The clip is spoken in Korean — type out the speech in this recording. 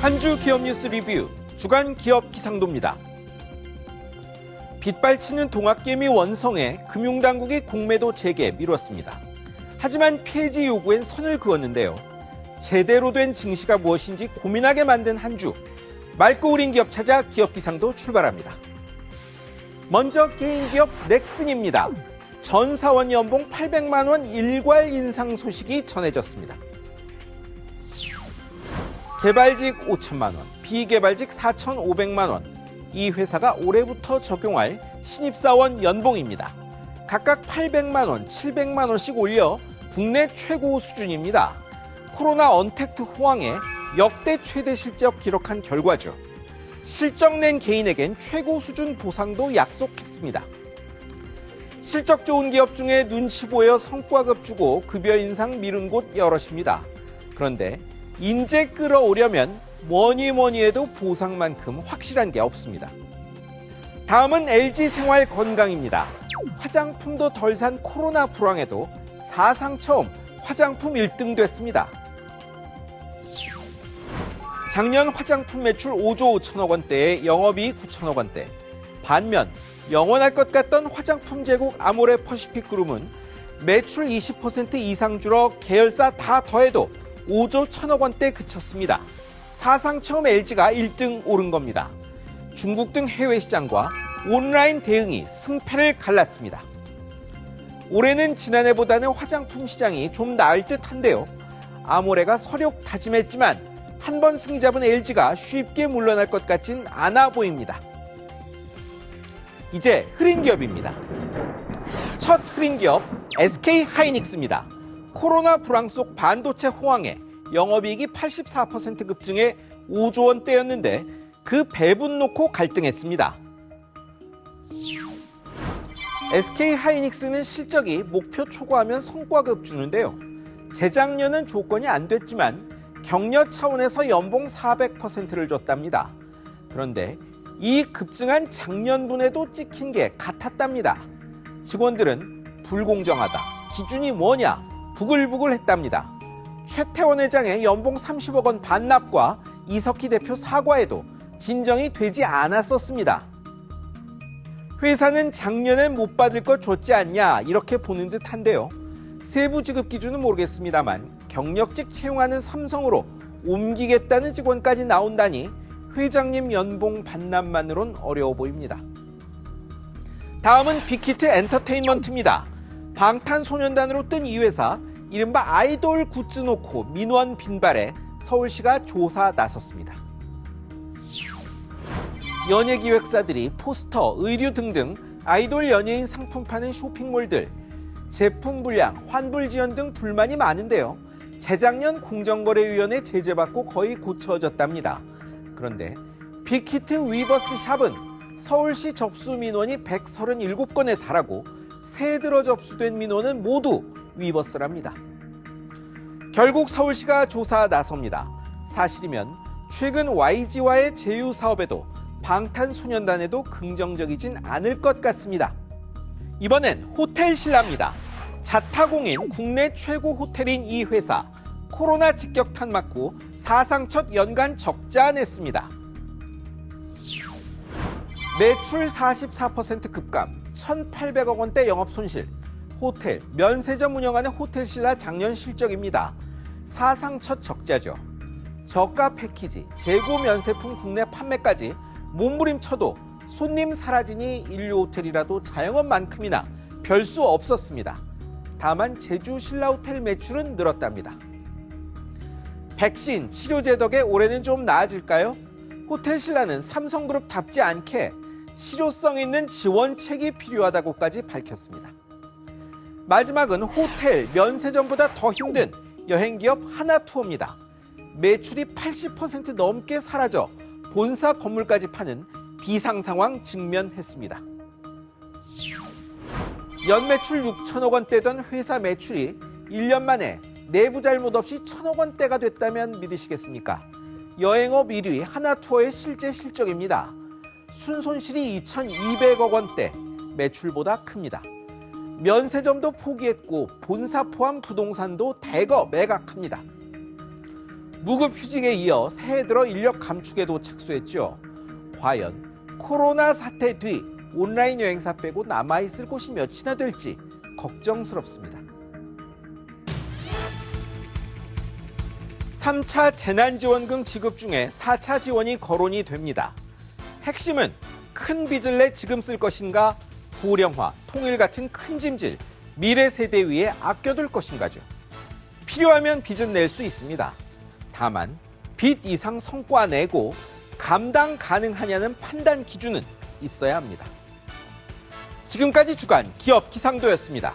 한 주 기업 뉴스 리뷰 주간 기업 기상도입니다. 빗발치는 동학개미 원성에 금융당국이 공매도 재개 미뤘습니다. 하지만 폐지 요구엔 선을 그었는데요. 제대로 된 증시가 무엇인지 고민하게 만든 한 주. 맑고 우린 기업 찾아 기업 기상도 출발합니다. 먼저 개인기업 넥슨입니다. 전 사원 연봉 800만 원 일괄 인상 소식이 전해졌습니다. 개발직 5천만 원, 비개발직 4,500만 원. 이 회사가 올해부터 적용할 신입사원 연봉입니다. 각각 800만 원, 700만 원씩 올려 국내 최고 수준입니다. 코로나 언택트 호황에 역대 최대 실적 기록한 결과죠. 실적 낸 개인에겐 최고 수준 보상도 약속했습니다. 실적 좋은 기업 중에 눈치 보여 성과급 주고 급여 인상 미룬 곳 여럿입니다. 그런데 인재 끌어오려면 뭐니 해도 보상만큼 확실한 게 없습니다. 다음은 LG생활건강입니다. 화장품도 덜 산 코로나 불황에도 사상 처음 화장품 1등 됐습니다. 작년 화장품 매출 5조 5천억 원대에 영업이익 9천억 원대. 반면 영원할 것 같던 화장품 제국 아모레퍼시픽 그룹은 매출 20% 이상 줄어 계열사 다 더해도 5조 1천억 원대 그쳤습니다. 사상 처음 LG가 1등 오른 겁니다. 중국 등 해외 시장과 온라인 대응이 승패를 갈랐습니다. 올해는 지난해보다는 화장품 시장이 좀 나을 듯한데요. 아모레가 서력 다짐했지만 한 번 승리 잡은 LG가 쉽게 물러날 것 같진 않아 보입니다. 이제 흐린 기업입니다. 첫 흐린 기업 SK하이닉스입니다. 코로나 불황 속 반도체 호황에 영업이익이 84% 급증해 5조 원대였는데 그 배분 놓고 갈등했습니다. SK하이닉스는 실적이 목표 초과하면 성과급 주는데요. 재작년은 조건이 안 됐지만 격려 차원에서 연봉 400%를 줬답니다. 그런데 이 급증한 작년분에도 찍힌 게 같았답니다. 직원들은 불공정하다, 기준이 뭐냐, 부글부글 했답니다. 최태원 회장의 연봉 30억 원 반납과 이석희 대표 사과에도 진정이 되지 않았었습니다. 회사는 작년엔 못 받을 거 줬지 않냐 이렇게 보는 듯한데요. 세부 지급 기준은 모르겠습니다만 경력직 채용하는 삼성으로 옮기겠다는 직원까지 나온다니 회장님 연봉 반납만으론 어려워 보입니다. 다음은 빅히트 엔터테인먼트입니다. 방탄소년단으로 뜬 이 회사, 이른바 아이돌 굿즈 놓고 민원 빈발에 서울시가 조사 나섰습니다. 연예기획사들이 포스터, 의류 등등 아이돌 연예인 상품 파는 쇼핑몰들, 제품 불량, 환불 지연 등 불만이 많은데요. 재작년 공정거래위원회 제재받고 거의 고쳐졌답니다. 그런데 빅히트 위버스 샵은 서울시 접수 민원이 137건에 달하고 새해 들어 접수된 민원은 모두 위버스랍니다. 결국 서울시가 조사 나섭니다. 사실이면 최근 YG와의 제휴 사업에도 방탄소년단에도 긍정적이진 않을 것 같습니다. 이번엔 호텔신라입니다. 자타공인 국내 최고 호텔인 이 회사, 코로나 직격탄 맞고 사상 첫 연간 적자 냈습니다. 매출 44% 급감, 1,800억 원대 영업 손실. 호텔, 면세점 운영하는 호텔신라 작년 실적입니다. 사상 첫 적자죠. 저가 패키지, 재고 면세품 국내 판매까지 몸부림쳐도 손님 사라지니 인류 호텔이라도 자영업만큼이나 별 수 없었습니다. 다만 제주 신라호텔 매출은 늘었답니다. 백신, 치료제 덕에 올해는 좀 나아질까요? 호텔신라는 삼성그룹답지 않게 실효성 있는 지원책이 필요하다고까지 밝혔습니다. 마지막은 호텔, 면세점보다 더 힘든 여행기업 하나투어입니다. 매출이 80% 넘게 사라져 본사 건물까지 파는 비상상황 직면했습니다. 연매출 6천억 원대던 회사 매출이 1년 만에 내부 잘못 없이 1,000억 원대가 됐다면 믿으시겠습니까? 여행업 1위 하나투어의 실제 실적입니다. 순손실이 2,200억 원대, 매출보다 큽니다. 면세점도 포기했고 본사 포함 부동산도 대거 매각합니다. 무급휴직에 이어 새해 들어 인력 감축에도 착수했죠. 과연 코로나 사태 뒤 온라인 여행사 빼고 남아있을 곳이 몇이나 될지 걱정스럽습니다. 3차 재난지원금 지급 중에 4차 지원이 거론이 됩니다. 핵심은 큰 빚을 내 지금 쓸 것인가, 고령화, 통일 같은 큰 짐질, 미래 세대 위에 아껴둘 것인가죠. 필요하면 빚은 낼 수 있습니다. 다만 빚 이상 성과 내고 감당 가능하냐는 판단 기준은 있어야 합니다. 지금까지 주간 기업 기상도였습니다.